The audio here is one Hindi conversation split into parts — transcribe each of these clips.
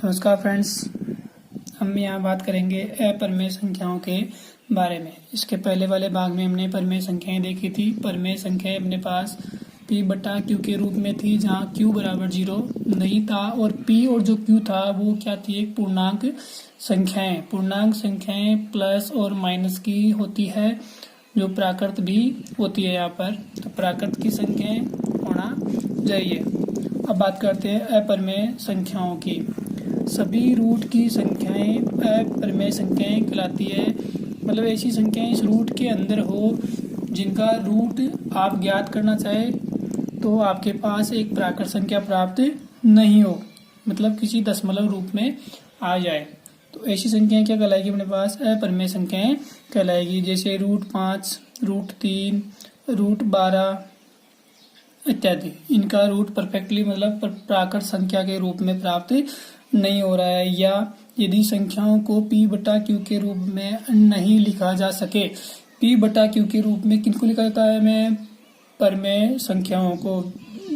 नमस्कार फ्रेंड्स, हम यहाँ बात करेंगे अपरिमेय संख्याओं के बारे में। इसके पहले वाले भाग में हमने परिमेय संख्याएं देखी थी। परिमेय संख्याएं अपने पास p बटा q के रूप में थी, जहाँ q बराबर 0 नहीं था और p और जो q था वो क्या थी, एक पूर्णांक संख्याएं। पूर्णांक संख्याएं प्लस और माइनस की होती है, जो प्राकृत भी होती है यहाँ पर। तो प्राकृत की संख्याएं होना चाहिए। अब बात करते हैं अपरिमेय संख्याओं की। सभी रूट की संख्याएं अपरिमेय संख्याएं कहलाती है। मतलब ऐसी संख्याएं इस रूट के अंदर हो जिनका रूट आप ज्ञात करना चाहे तो आपके पास एक प्राकृत संख्या प्राप्त नहीं हो, मतलब किसी दशमलव रूप में आ जाए, तो ऐसी संख्याएं क्या कहलाएगी, अपने पास अपरिमेय संख्याएं कहलाएगी। जैसे √5, √3, √12 इत्यादि। इनका रूट परफेक्टली मतलब प्राकृत संख्या के रूप में प्राप्त नहीं हो रहा है, या यदि संख्याओं को p बटा q के रूप में नहीं लिखा जा सके। p बटा q के रूप में किनको लिखा जाता है, मैं परिमेय संख्याओं को,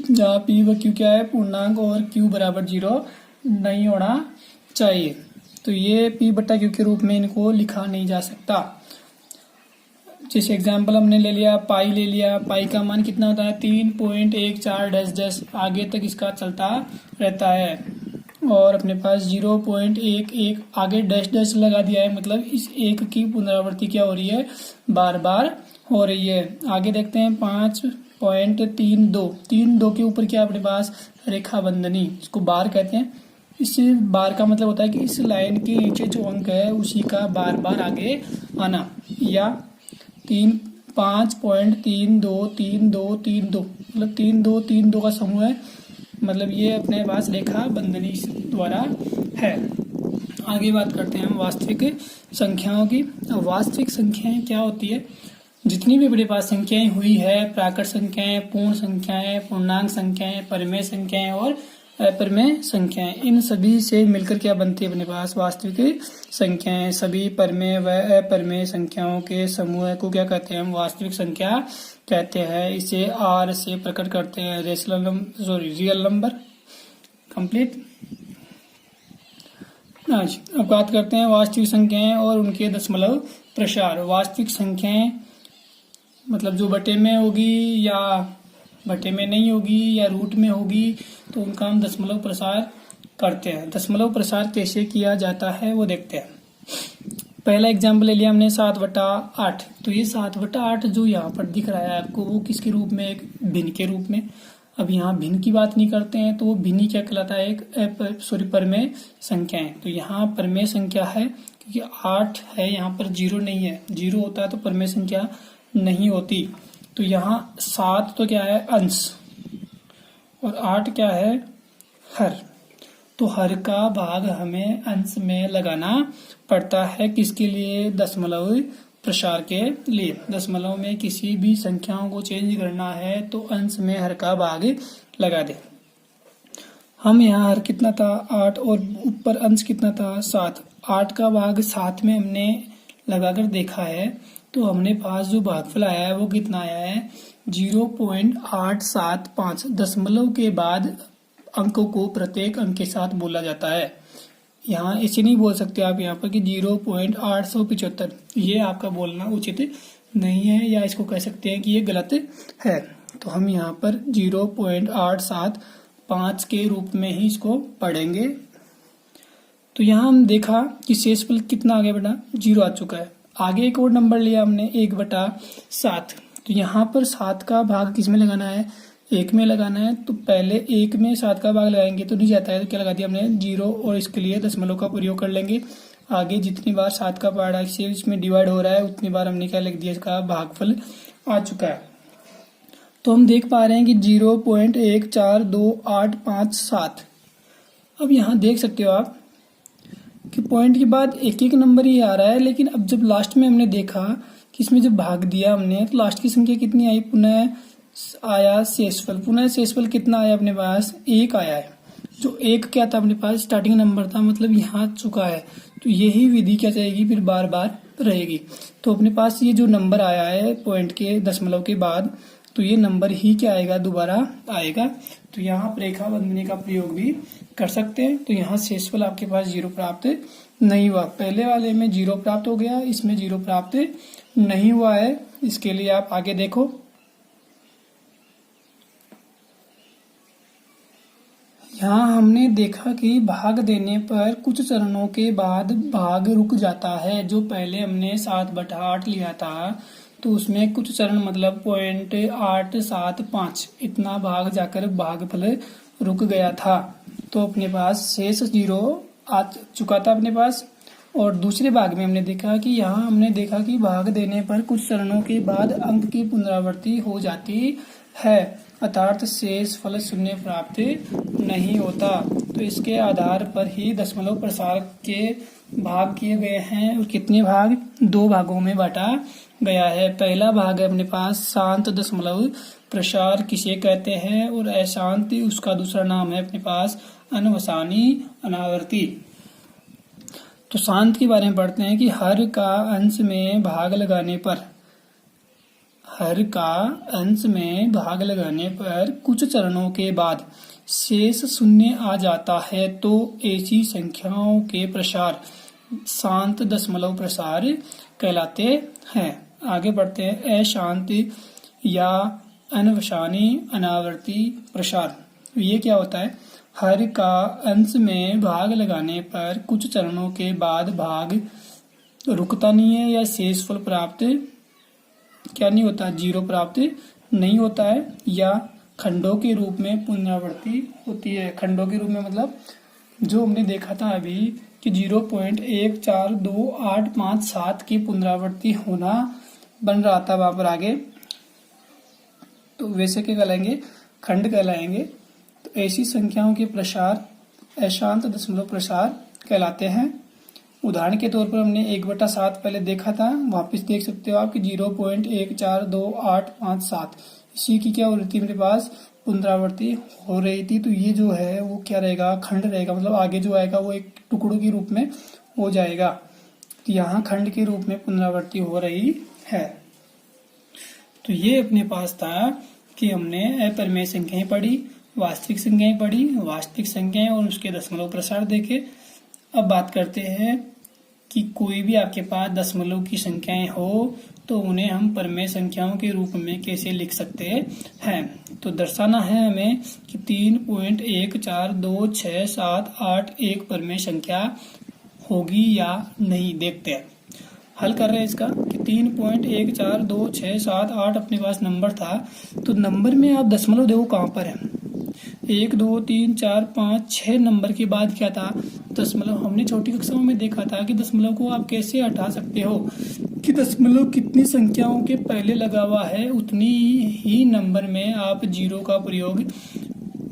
जहाँ p व q क्या है, पूर्णांक, और q बराबर 0 नहीं होना चाहिए। तो ये p बटा q के रूप में इनको लिखा नहीं जा सकता। जैसे एग्जाम्पल हमने ले लिया, पाई ले लिया। पाई का मान कितना होता है, 3.14 आगे तक इसका चलता रहता है। और अपने पास 0.11 आगे डैश लगा दिया है, मतलब इस एक की पुनरावृत्ति क्या हो रही है, बार बार हो रही है। आगे देखते हैं 5.32 के ऊपर क्या अपने पास रेखा बंधनी, इसको बार कहते हैं। इस बार का मतलब होता है कि इस लाइन के नीचे जो अंक है उसी का बार बार आगे आना। या 5.3232 मतलब 3232 का समूह है, मतलब ये अपने पास रेखा बंधनी द्वारा है। आगे बात करते हैं हम वास्तविक संख्याओं की। वास्तविक संख्याएं क्या होती है, जितनी भी अपने पास संख्याएं हुई है, प्राकृत संख्याएं, पूर्ण संख्याएं, पूर्णांक संख्याएं, परिमेय संख्याएं और अपरिमेय संख्याएं, इन सभी से मिलकर क्या बनती है अपने पास वास्तविक संख्याएं। सभी परिमेय व अपरिमेय संख्याओं के समूह को क्या कहते हैं, हम वास्तविक संख्या कहते हैं। इसे r से प्रकट करते हैं, रियल नंबर। कंप्लीट। अब बात करते हैं वास्तविक संख्याएं और उनके दशमलव प्रसार। वास्तविक संख्याएं मतलब जो बटे में होगी या बटे में नहीं होगी या रूट में होगी, तो उनका हम दशमलव प्रसार करते हैं। दशमलव प्रसार कैसे किया जाता है वो देखते हैं। पहला एग्जाम्पल ले लिया हमने 7/8। तो ये 7/8 जो यहाँ पर दिख रहा है आपको, वो किसके रूप में, एक भिन्न के रूप में। अब यहाँ भिन्न की बात नहीं करते हैं, तो वो भिन्न क्या कहलाता है, एक परिमेय संख्या है। तो यहाँ परिमेय संख्या है क्योंकि 8 है, यहाँ पर 0 नहीं है। 0 होता है तो परिमेय संख्या नहीं होती। तो यहाँ 7 तो क्या है, अंश, और 8 क्या है, हर। तो हर का भाग हमें अंश में लगाना पड़ता है, किसके लिए, दशमलव प्रसार के लिए। दशमलव में किसी भी संख्याओं को चेंज करना है तो अंश में हर का भाग लगा दे। हम यहाँ हर कितना था, 8, और ऊपर अंश कितना था, 7। 8 का भाग 7 में हमने लगाकर देखा है, तो हमने पास जो भागफल आया है वो कितना आया है, 0.875। दशमलव के बाद अंकों को प्रत्येक अंक के साथ बोला जाता है। यहाँ ऐसे नहीं बोल सकते आप यहाँ पर कि 0.875, ये आपका बोलना उचित नहीं है, या इसको कह सकते हैं कि ये गलत है। तो हम यहाँ पर 0.875 के रूप में ही इसको पढ़ेंगे। तो यहाँ हम देखा कि शेषफल कितना आ गया बेटा, 0 आ चुका है। आगे एक और नंबर लिया हमने 1/7। तो यहाँ पर 7 का भाग किस में लगाना है, 1 में लगाना है। तो पहले 1 में 7 का भाग लगाएंगे तो नहीं जाता है, तो क्या लगा दिया हमने, 0, और इसके लिए दशमलव का प्रयोग कर लेंगे। आगे जितनी बार 7 का पहाड़ा से इसमें डिवाइड हो रहा है उतनी बार हमने क्या लिख दिया, इसका भागफल आ चुका है। तो हम देख पा रहे हैं कि 0.142857। अब यहाँ देख सकते हो आप कि पॉइंट के बाद एक एक नंबर ही आ रहा है, लेकिन अब जब लास्ट में हमने देखा कि इसमें जब भाग दिया हमने, तो लास्ट की संख्या कितनी आई, पुनः आया शेषफल। पुनः शेषफल कितना आया अपने पास, 1 आया है। जो 1 क्या था अपने पास, स्टार्टिंग नंबर था, मतलब यहाँ चुका है। तो यही विधि क्या जाएगी, फिर बार बार रहेगी। तो अपने पास ये जो नंबर आया है पॉइंट के दशमलव के बाद, तो ये नंबर ही क्या आएगा, दोबारा आएगा। तो यहाँ आप रेखा बंधने का प्रयोग भी कर सकते हैं। तो यहाँ शेषफल आपके पास 0 प्राप्त नहीं हुआ। पहले वाले में 0 प्राप्त हो गया, इसमें 0 प्राप्त नहीं हुआ है। इसके लिए आप आगे देखो, यहाँ हमने देखा कि भाग देने पर कुछ चरणों के बाद भाग रुक जाता है। जो पहले हमने 7/8 लिया था तो उसमें कुछ चरण मतलब 0.875 इतना भाग जाकर भागफल रुक गया था। तो अपने पास शेष 0 आ चुका था अपने पास। और दूसरे भाग में हमने देखा कि यहाँ हमने देखा कि भाग देने पर कुछ चरणों के बाद अंक की पुनरावृत्ति हो जाती है, अर्थात शेष फल शून्य प्राप्त नहीं होता। तो इसके आधार पर ही दशमलव प्रसार के भाग किए गए हैं। और कितने भाग, 2 भागों में बांटा गया है। पहला भाग है अपने पास शांत दशमलव प्रसार किसे कहते हैं, और अशांत उसका दूसरा नाम है अपने पास अनवसानी अनावर्ती। तो शांत के बारे में पढ़ते हैं कि हर का अंश में भाग लगाने पर, हर का अंश में भाग लगाने पर कुछ चरणों के बाद शेष शून्य आ जाता है, तो ऐसी संख्याओं के प्रसार शांत दशमलव प्रसार कहलाते हैं। आगे बढ़ते हैं, अशांत या अनवसानी अनावर्ती प्रसार। ये क्या होता है, हर का अंश में भाग लगाने पर कुछ चरणों के बाद भाग रुकता नहीं है या शेषफल प्राप्त क्या नहीं होता, 0 प्राप्त नहीं होता है, या खंडों के रूप में पुनरावृत्ति होती है। खंडों के रूप में मतलब जो हमने देखा था अभी कि 0.1428557 की पुनरावृत्ति होना बन रहा था वहां पर आगे, तो वैसे क्या कहलाएंगे, खंड कहलाएंगे। तो ऐसी संख्याओं के प्रसार अशांत दशमलव प्रसार कहलाते हैं। उदाहरण के तौर पर हमने 1/7 पहले देखा था, वापस देख सकते हो आप कि 0.1428557 इसी की क्या हो रही थी मेरे पास, पुनरावृत्ति हो रही थी। तो ये जो है वो क्या रहेगा, खंड रहेगा, मतलब आगे जो आएगा वो एक टुकड़ों के रूप में हो जाएगा। तो यहाँ खंड के रूप में पुनरावृत्ति हो रही है। तो ये अपने पास था कि हमने अपरिमेय संख्याएं पढ़ी, वास्तविक संख्याएं पढ़ी, वास्तविक संख्याएं और उसके दशमलव प्रसार देखे। अब बात करते हैं कि कोई भी आपके पास दशमलव की संख्याएं हो तो उन्हें हम परिमेय संख्याओं के रूप में कैसे लिख सकते हैं। तो दर्शाना है हमें कि 3.1426781 एक परिमेय संख्या होगी या नहीं। देखते हैं, हल कर रहे हैं इसका कि 3.1426781 अपने पास नंबर था। तो नंबर में आप दशमलव देखो कहाँ पर है, 1 2 3 4 5 6 नंबर के बाद क्या था, दशमलव। हमने छोटी कक्षाओं में देखा था कि दशमलव को आप कैसे हटा सकते हो, कि दशमलव कितनी संख्याओं के पहले लगा हुआ है उतनी ही नंबर में आप 0 का प्रयोग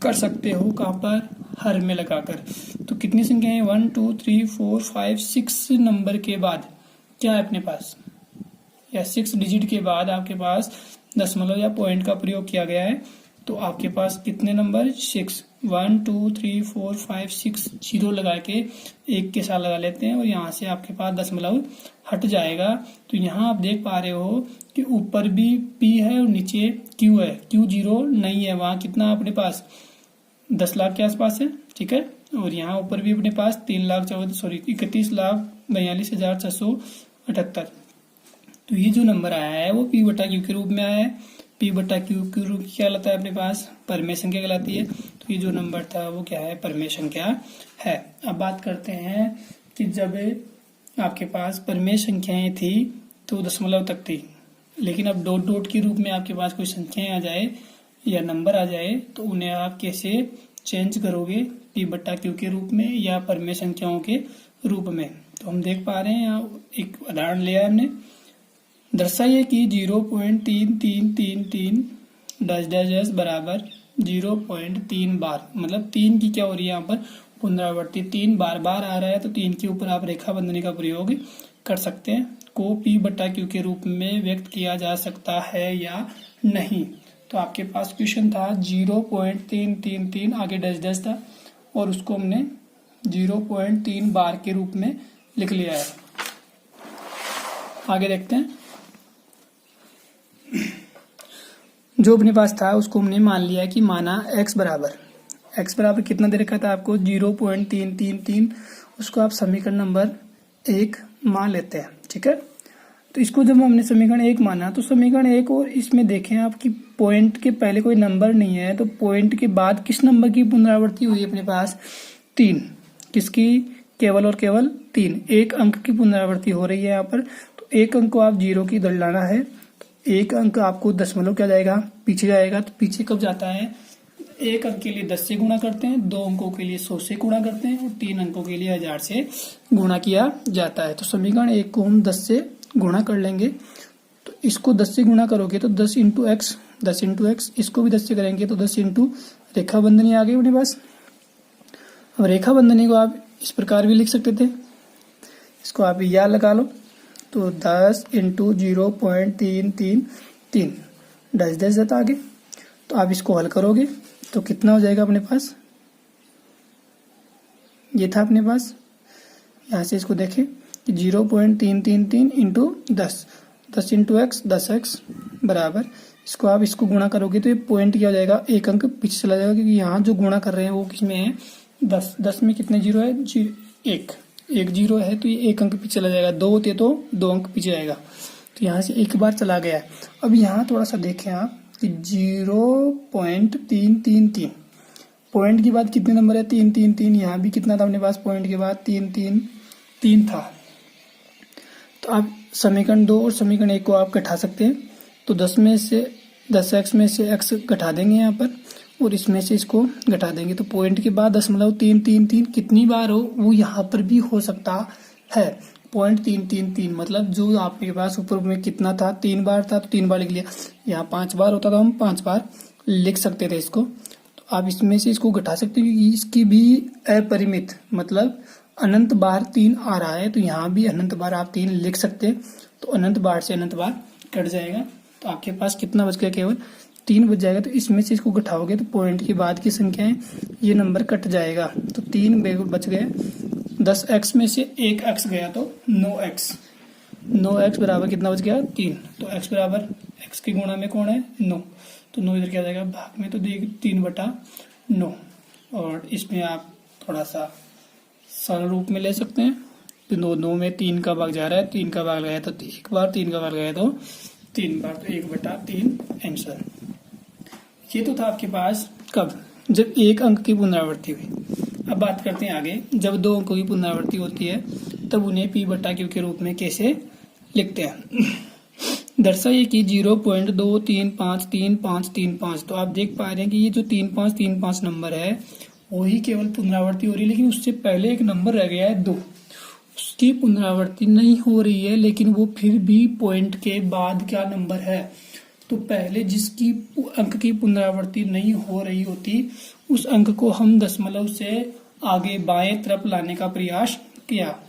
कर सकते हो। कहाँ पर, हर में लगाकर। तो कितनी संख्या है, 1 2 3 4 5 6 नंबर के बाद क्या है अपने पास, या 6 डिजिट के बाद आपके पास दशमलव या पॉइंट का प्रयोग किया गया है। तो आपके पास कितने नंबर, 6, 1 2 3 4 5 6 0 लगा के एक के साथ लगा लेते हैं और यहाँ से आपके पास दशमलव हट जाएगा। तो यहाँ आप देख पा रहे हो कि ऊपर भी P है और नीचे Q है। Q 0 नहीं है, वहाँ कितना अपने पास 10 लाख के आसपास है, ठीक है। और यहाँ ऊपर भी अपने पास 31,42,678। तो ये जो नंबर आया है वो P/Q के रूप में आया है। P/Q के रूप क्या कहलाता है अपने पास, परिमेय संख्या कहलाती है। तो ये जो नंबर था वो क्या है, परिमेय संख्या है। अब बात करते हैं कि जब आपके पास परिमेय संख्याएं थी तो दशमलव तक थी, लेकिन अब डॉट डॉट के रूप में आपके पास कोई संख्याएं आ जाए या नंबर आ जाए तो उन्हें आप कैसे चेंज करोगे, P/Q के रूप में या परिमेय संख्याओं के रूप में। तो हम देख पा रहे हैं यहाँ एक उदाहरण लिया हमने, दर्शाइए कि 0.3333 डैश डैश डैश बराबर 0.3 बार, मतलब 3 की क्या हो रही है यहाँ पर पुनरावृत्ति, 3 बार बार आ रहा है तो 3 के ऊपर आप रेखा बंधने का प्रयोग कर सकते हैं। को P/Q के रूप में व्यक्त किया जा सकता है या नहीं। तो आपके पास क्वेश्चन था 0.333 आगे डैश डैश था और उसको हमने 0.3 बार के रूप में लिख लिया है। आगे देखते हैं, जो अपने पास था उसको हमने मान लिया कि माना x बराबर कितना दे रखा था आपको 0.333, उसको आप समीकरण नंबर 1 मान लेते हैं। ठीक है, तो इसको जब हमने समीकरण 1 माना तो समीकरण 1 और इसमें देखें आपकी पॉइंट के पहले कोई नंबर नहीं है, तो पॉइंट के बाद किस नंबर की पुनरावृत्ति हुई अपने पास 3, किसकी, केवल और केवल 3, एक अंक की पुनरावृत्ति हो रही है यहाँ पर। तो एक अंक को आप 0 की इधर लाना है, तो एक अंक आपको दशमलव क्या जाएगा, पीछे जाएगा। तो पीछे कब जाता है, एक अंक के लिए 10 से गुणा करते हैं, 2 अंकों के लिए 100 से गुणा करते हैं और 3 अंकों के लिए 1000 से गुणा किया जाता है। तो समीकरण 1 को हम 10 से गुणा कर लेंगे, तो इसको 10 से गुणा करोगे तो 10 इंटू एक्स, 10 इंटू एक्स, इसको भी 10 से करेंगे तो 10 इंटू रेखा बंधनी आ गई अपने पास। अब रेखा बंधनी को आप इस प्रकार भी लिख सकते थे, इसको आप याद लगा लो, तो 10 इंटू 0.333, 10 जाता आगे। तो आप इसको हल करोगे तो कितना हो जाएगा अपने पास, ये था अपने पास, यहाँ से इसको देखें 0.333 इंटू 10, 10 इंटू एक्स, 10x बराबर, इसको आप इसको गुणा करोगे तो ये पॉइंट क्या हो जाएगा, एक अंक पीछे चला जाएगा, क्योंकि यहाँ जो गुणा कर रहे हैं वो किसमें है, 10, 10 में कितने जीरो है, एक जीरो है, तो ये एक अंक पीछे चला जाएगा, 2 होते तो 2 अंक पीछे जाएगा, तो यहाँ से एक बार चला गया है। अब यहाँ थोड़ा सा देखें आप कि 0.333, पॉइंट के बाद कितने नंबर है, 333, यहाँ भी कितना था अपने पास, पॉइंट के बाद 333 था। तो आप समीकरण 2 और समीकरण 1 को आप घटा सकते हैं, तो 10x में से x घटा देंगे यहाँ पर और इसमें से इसको घटा देंगे, तो पॉइंट के बाद 0.333 कितनी बार हो वो यहाँ पर भी हो सकता है, 0.333 मतलब जो आपके पास ऊपर में कितना था, 3 बार था तो 3 बार लिख लिया, यहाँ 5 बार होता था हम 5 बार लिख सकते थे इसको। तो आप इसमें से इसको घटा सकते हैं, क्योंकि इसकी भी अपरिमित मतलब अनंत बार 3 आ रहा है, तो यहाँ भी अनंत बार आप 3 लिख सकते हैं, तो अनंत बार से अनंत बार कट जाएगा, तो आपके पास कितना बच गया, केवल 3 बच जाएगा। तो इसमें से इसको घटाओगे तो पॉइंट के बाद की संख्या है ये नंबर कट जाएगा, तो 3 बच गए, 10x में से 1 x गया तो 9x, 9x बराबर कितना बच गया, 3, तो x बराबर x के गुणा में कौन है, 9, तो 9 इधर क्या जाएगा भाग में, तो 3/9, और इसमें आप थोड़ा सा सरल रूप में ले सकते हैं, तो 9 में 3 का भाग जा रहा है, 3 का भाग गया तो 1 बार, 3 का भाग गया तो 3 बार, तो 1/3 आंसर। ये तो था आपके पास कब, जब एक अंक की पुनरावृत्ति हुई। अब बात करते हैं आगे, जब 2 अंकों की पुनरावृत्ति होती है तब उन्हें p/q के रूप में कैसे लिखते हैं। दर्शाइए कि 0.235335, तो आप देख पा रहे हैं कि ये जो 3535 नंबर है वही केवल पुनरावृत्ति हो रही है, लेकिन उससे पहले एक नंबर रह गया है 2, उसकी पुनरावृत्ति नहीं हो रही है, लेकिन वो फिर भी पॉइंट के बाद क्या नंबर है, तो पहले जिसकी अंक की पुनरावृत्ति नहीं हो रही होती उस अंक को हम दशमलव से आगे बाएं तरफ लाने का प्रयास किया,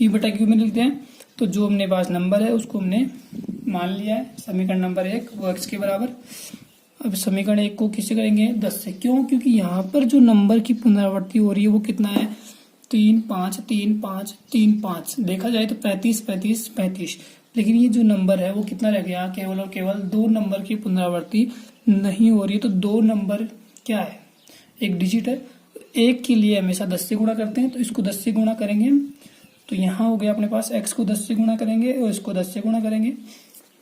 p/q में लिखते हैं। तो जो हमने पास नंबर है उसको हमने मान लिया है, समीकरण नंबर 1 वो x के बराबर। अब समीकरण 1 को किससे करेंगे, 10 से, क्यों, क्योंकि यहाँ पर जो नंबर की पुनरावृत्ति हो रही है वो कितना है, 3 5 3 5 3 5, देखा जाए तो 35 35 35, लेकिन ये जो नंबर है वो कितना रह गया, केवल और केवल 2 नंबर की पुनरावृत्ति नहीं हो रही है, तो 2 नंबर क्या है, एक डिजिट है, एक के लिए हमेशा 10 से गुणा करते हैं, तो इसको 10 से गुणा करेंगे, तो यहाँ हो गया अपने पास x को 10 से गुणा करेंगे और इसको 10 से गुणा करेंगे,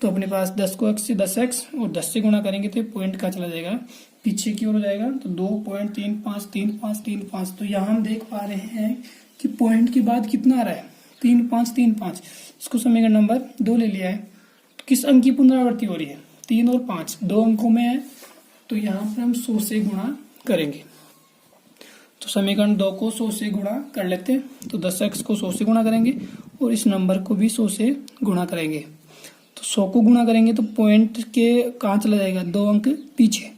तो अपने पास 10 को x से 10x और 10 से गुणा करेंगे तो पॉइंट का चला जाएगा, पीछे की ओर हो जाएगा, तो 2.353535, तो यहाँ हम देख पा रहे हैं कि पॉइंट के बाद कितना आ रहा है, 3535, इसको समीकरण नंबर 2 ले लिया है। तो किस अंक की पुनरावृत्ति हो रही है, 3 और 5 2 अंकों में है, तो यहाँ पर हम 100 से गुणा करेंगे, तो समीकरण 2 को 100 से गुणा कर लेते हैं, तो 10x को 100 से गुणा करेंगे और इस नंबर को भी 100 से गुणा करेंगे, तो 100 को गुणा करेंगे तो पॉइंट के कहाँ चला जाएगा, 2 अंक पीछे,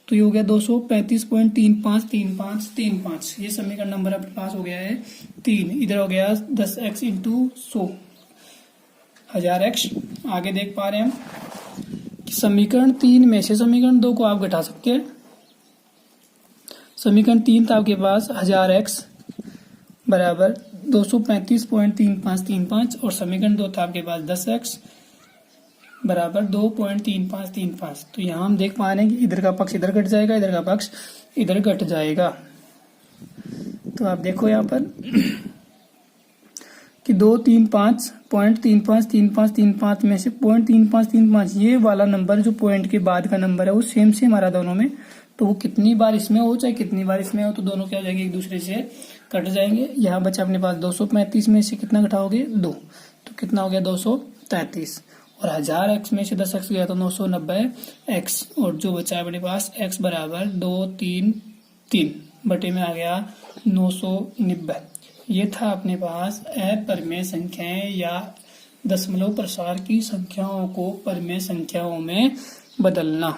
तो ये हो गया 235.3535, ये समीकरण नंबर अपने पास हो गया है 3, इधर हो गया 10x इंटू 100 1000x। आगे देख पा रहे हैं हम कि समीकरण 3 में से समीकरण 2 को आप घटा सकते हैं, समीकरण 3 था आपके पास 1000x बराबर 235.3535 और समीकरण 2 था आपके पास 10x बराबर 2.3535। तो यहाँ हम देख पा रहे हैं कि इधर का पक्ष इधर घट जाएगा, इधर का पक्ष इधर घट जाएगा। तो आप देखो यहाँ पर कि 235.353535 में से 0.3535 ये वाला नंबर जो पॉइंट के बाद का नंबर है वो सेम हमारा दोनों में, तो वो कितनी बार इसमें हो चाहे कितनी बार इसमें हो तो दोनों क्या हो जाएंगे, एक दूसरे से कट जाएंगे। यहाँ बचा अपने पास 235 में से कितना घटाओगे 2, तो कितना हो गया 233, और 1000x में से 10x गया तो 990x, और जो बचा अपने पास x बराबर 233 बटे में आ गया 990। ये था अपने पास अपरिमेय संख्याएं या दशमलव प्रसार की संख्याओं को परिमेय संख्याओं में बदलना।